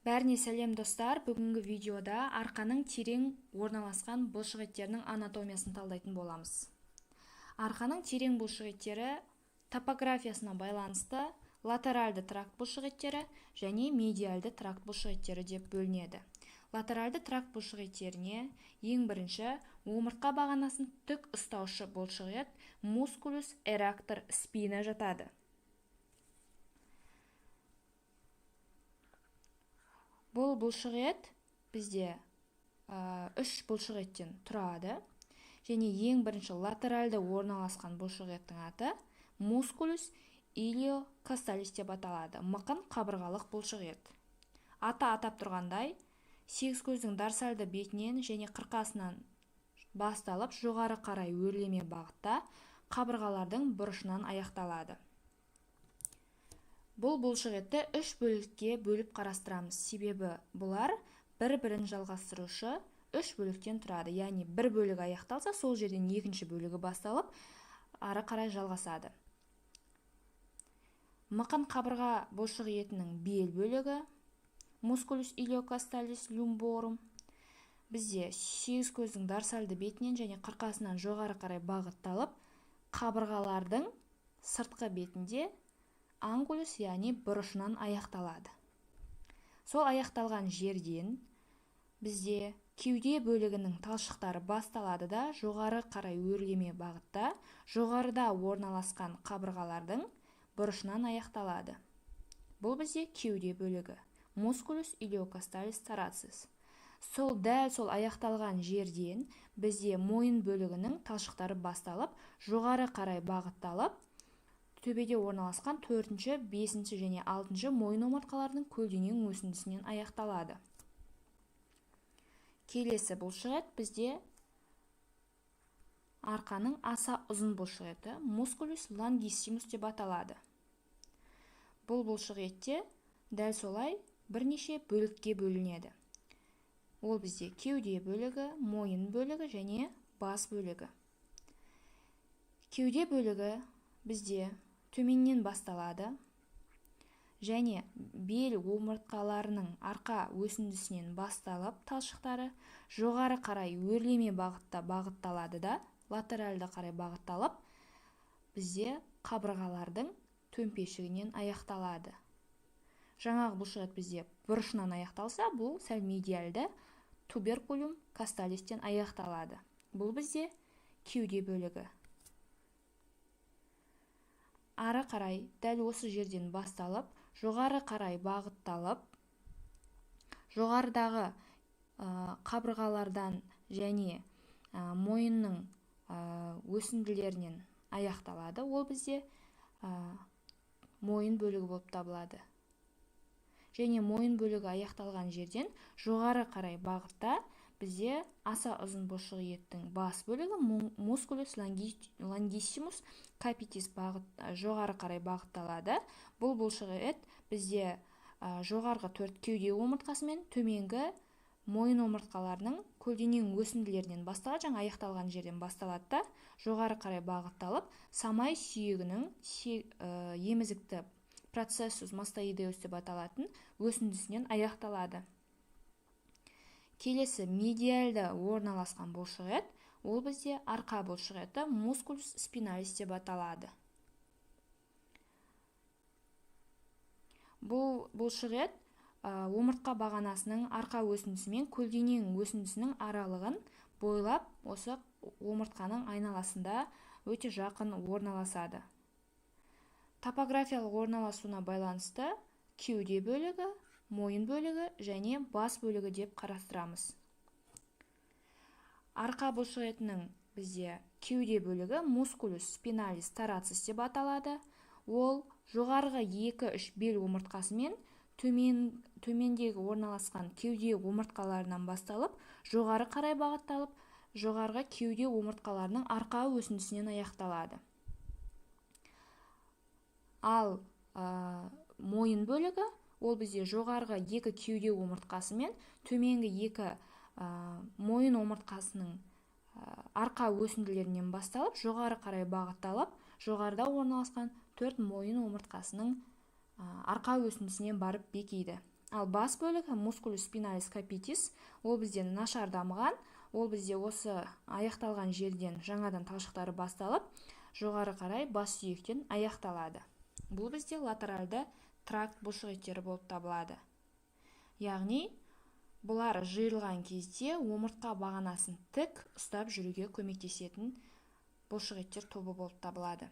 Бәріне сәлем достар. Бүгінгі видеода арқаның терең орналасқан бұлшықеттерінің анатомиясын талдайтын боламыз. Арқаның терең бұлшықеттері топографиясына байланысты латеральды тракт бұлшықеттері және медиальды тракт бұлшықеттері деп бөлінеді. Латеральды тракт бұлшықеттеріне ең бірінші омыртқа бағанасын тік ұстаушы бұлшықет мускулус эрактор спина жатады. Бұл бұлшықет бізде 3 бұлшықеттен тұрады және ең бірінші латеральды орналасқан бұлшықеттің аты мускулус илиокосталис деп аталады. Мықын қабырғалық бұлшықет. Атап тұрғандай, сегіз көздің дорсальды бетінен және қырқасынан басталып жоғары қарай өрлеме бағытта қабырғалардың бұрышынан аяқталады. Бұл бұлшықетті 3 бөлікке бөліп қарастырамыз. Себебі бұлар бір-бірін жалғастырушы 3 бөліктен тұрады. Яғни бір бөлігі аяқталса, сол жерден екінші бөлігі басталып, ары қарай жалғасады. Мықын қабырға бұлшықетінің бел бөлігі мускулус илиокосталис lumborum бізде сегіз көздің дорсальды бетінен және қырқасынан жоғары қарай бағытталып, қабырғалардың сыртқы бетінде ангулус, яғни бұрышынан аяқталады. Сол аяқталған жерден бізде кеуде бөлігінің талшықтары басталады да жоғары қарай өрлеме бағытта жоғарыда орналасқан қабырғалардың бұрышынан аяқталады. Бұл бізде кеуде бөлігі мускулус илиокосталис тарацис. Дәл сол аяқталған жерден бізде мойын бөлігінің талшықтары басталып, жоғары қарай бағытталып, төбеде орналасқан 4-ші, 5-ші және 6-ші мойын омыртқаларының көлденең өсіндісінен аяқталады. Келесі бұлшықет бізде арқаның аса ұзын бұлшықеті мускулус лонгиссимус деп аталады. Бұл бұлшықетте дәл солай бірнеше бөлікке бөлінеді. Ол бізде кеуде бөлігі, мойын бөлігі және бас бөлігі. Кеуде бөлігі бізде төменнен басталады және бел омыртқаларының арқа өсіндісінен басталып талшықтары жоғары қарай өрлеме бағытта бағытталады да латеральды қарай бағытталып, бізде қабырғалардың төмпешігінен аяқталады. Жаңағы бұлшықет бізде бұрышынан аяқталса, бұл сәл медиальды туберкулум косталистен аяқталады. Бұл бізде кеуде бөлігі. Ары қарай дәл осы жерден басталып, жоғары қарай бағытталып, жоғарыдағы қабырғалардан және мойынның өсінділерінен аяқталады. Ол бізде мойын бөлігі болып табылады. Және мойын бөлігі аяқталған жерден жоғары қарай бағытта бізде аса ұзын бұлшықеттің бас бөлігі мускулус лонгиссимус капитис жоғары қарай бағытталады. Бұл бұлшықет бізде жоғарғы 4 кеуде омыртқасы мен төменгі мойын омыртқаларының көлденең өсінділерінен басталады, жаңа аяқталған жерден басталады да жоғары қарай бағытталып, самай сүйегінің емізікті процессус мастоидеус деп аталатын өсіндісінен аяқталады. Келесі медиальды орналасқан бұлшықет, ол бізде арқа бұлшықеті мускулус спиналис деп аталады. Бұл бұлшықет омыртқа бағанасының арқа өсіндісі мен көлденең өсіндісінің аралығын бойлап, осы омыртқаның айналасында өте жақын орналасады. Топографиялық орналасуына байланысты кеуде бөлігі, мойын бөлігі және бас бөлігі деп қарастырамыз. Арқа бұлшықетінің бізде кеуде бөлігі мускулус спиналис тарацис деп аталады. Ол жоғарғы 2-3 бел омыртқасы мен төмендегі орналасқан кеуде омыртқаларынан басталып, жоғары қарай бағытталып, жоғарғы кеуде омыртқаларының арқа өсіндісінен аяқталады. Ал мойын бөлігі ол бізде жоғарғы 2 кеуде омыртқасы мен төменгі 2 мойын омыртқасының арқа өсінділерінен басталып, жоғары қарай бағытталып, жоғарыда орналасқан 4 мойын омыртқасының арқа өсіндісіне барып бекиді. Ал бас бөлігі мускулус спиналис капитис, ол бізде нашар дамыған, ол бізде осы аяқталған жерден жаңадан талшықтары басталып, жоғары қарай бас сүйектен аяқталады. Бұл бізде латеральды тракт бұлшықеттері болып табылады. Яғни, бұлар жиырылған кезде омыртқа бағанасын тік ұстап жүруге көмектесетін бұлшықеттер тобы болып табылады.